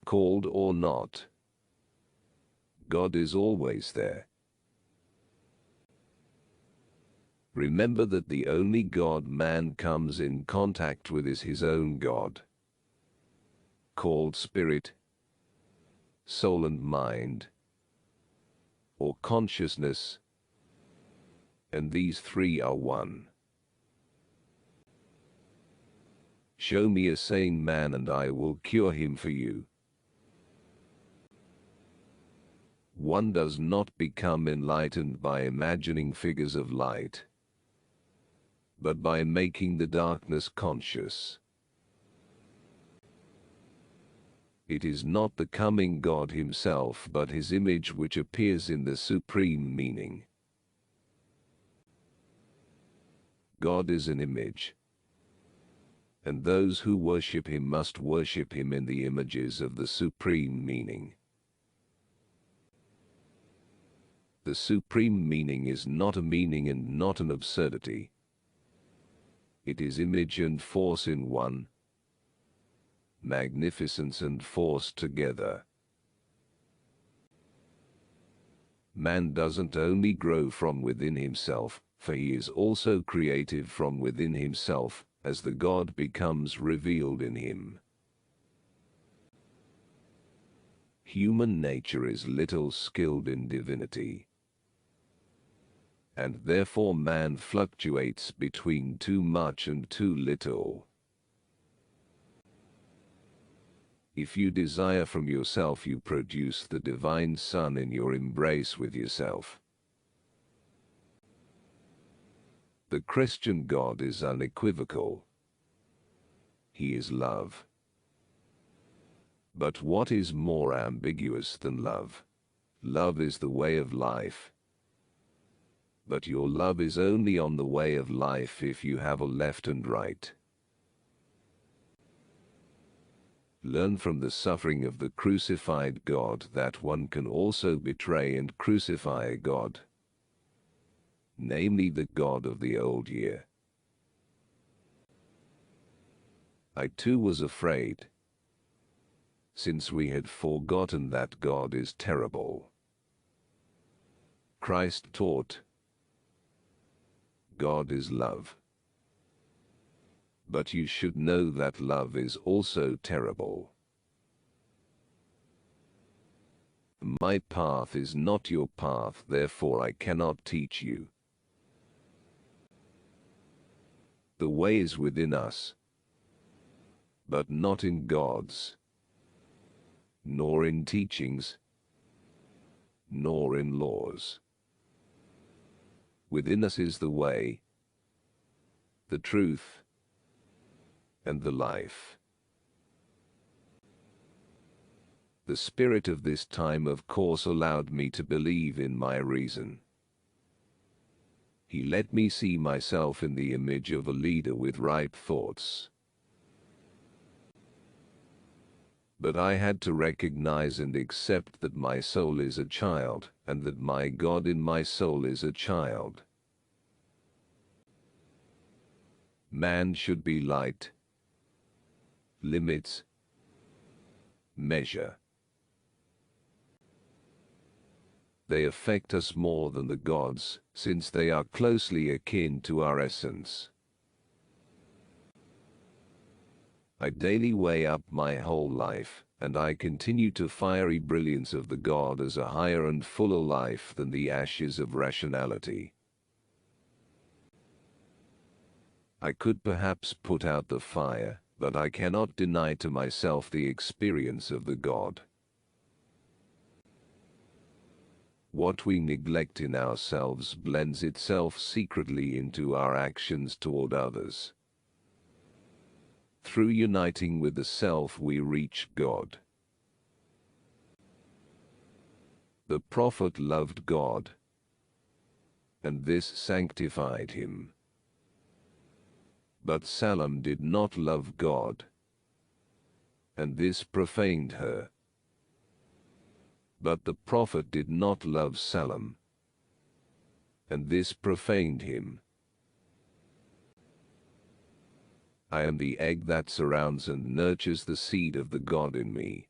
called or not. God is always there. Remember that the only God man comes in contact with is his own God, called spirit, soul and mind, or consciousness, and these three are one. Show me a sane man and I will cure him for you. One does not become enlightened by imagining figures of light, but by making the darkness conscious. It is not the coming God himself but his image which appears in the supreme meaning. God is an image, and those who worship him must worship him in the images of the supreme meaning. The supreme meaning is not a meaning and not an absurdity. It is image and force in one, magnificence and force together. Man doesn't only grow from within himself, for he is also creative from within himself, as the God becomes revealed in him. Human nature is little skilled in divinity, and therefore man fluctuates between too much and too little. If you desire from yourself, you produce the divine Son in your embrace with yourself. The Christian God is unequivocal. He is love. But what is more ambiguous than love? Love is the way of life. But your love is only on the way of life if you have a left and right. Learn from the suffering of the crucified God that one can also betray and crucify a God, namely the God of the old year. I too was afraid, since we had forgotten that God is terrible. Christ taught, God is love. But you should know that love is also terrible. My path is not your path, therefore I cannot teach you. The way is within us, but not in God's, nor in teachings, nor in laws. Within us is the way, the truth, and the life. The spirit of this time of course allowed me to believe in my reason. He let me see myself in the image of a leader with right thoughts. But I had to recognize and accept that my soul is a child, and that my God in my soul is a child. Man should be light, limits, measure. They affect us more than the gods, since they are closely akin to our essence. I daily weigh up my whole life, and I continue to fiery brilliance of the God as a higher and fuller life than the ashes of rationality. I could perhaps put out the fire, but I cannot deny to myself the experience of the God. What we neglect in ourselves blends itself secretly into our actions toward others. Through uniting with the self we reach God. The prophet loved God, and this sanctified him. But Salam did not love God, and this profaned her. But the prophet did not love Salam, and this profaned him. I am the egg that surrounds and nurtures the seed of the God in me.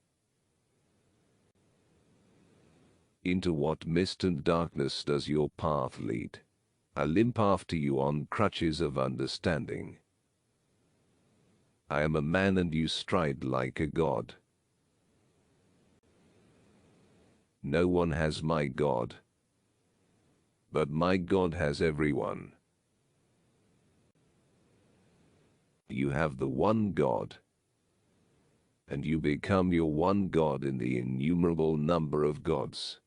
Into what mist and darkness does your path lead? I limp after you on crutches of understanding. I am a man and you stride like a god. No one has my God, but my God has everyone. You have the one God, and you become your one God in the innumerable number of gods.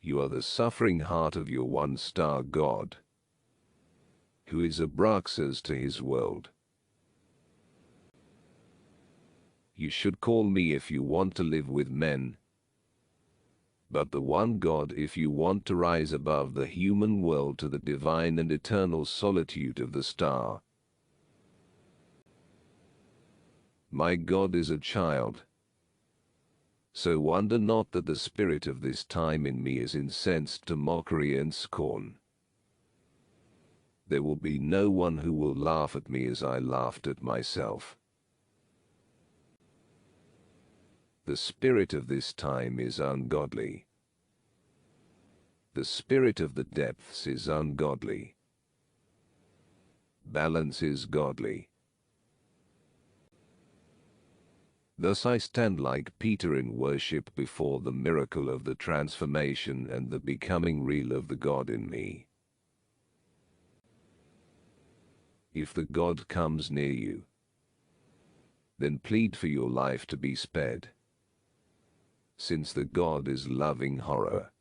You are the suffering heart of your one-star God, who is Abraxas to his world. You should call me if you want to live with men, but the one God if you want to rise above the human world to the divine and eternal solitude of the star. My God is a child, so wonder not that the spirit of this time in me is incensed to mockery and scorn. There will be no one who will laugh at me as I laughed at myself. The spirit of this time is ungodly. The spirit of the depths is ungodly. Balance is godly. Thus I stand like Peter in worship before the miracle of the transformation and the becoming real of the God in me. If the God comes near you, then plead for your life to be spared, since the God is loving horror.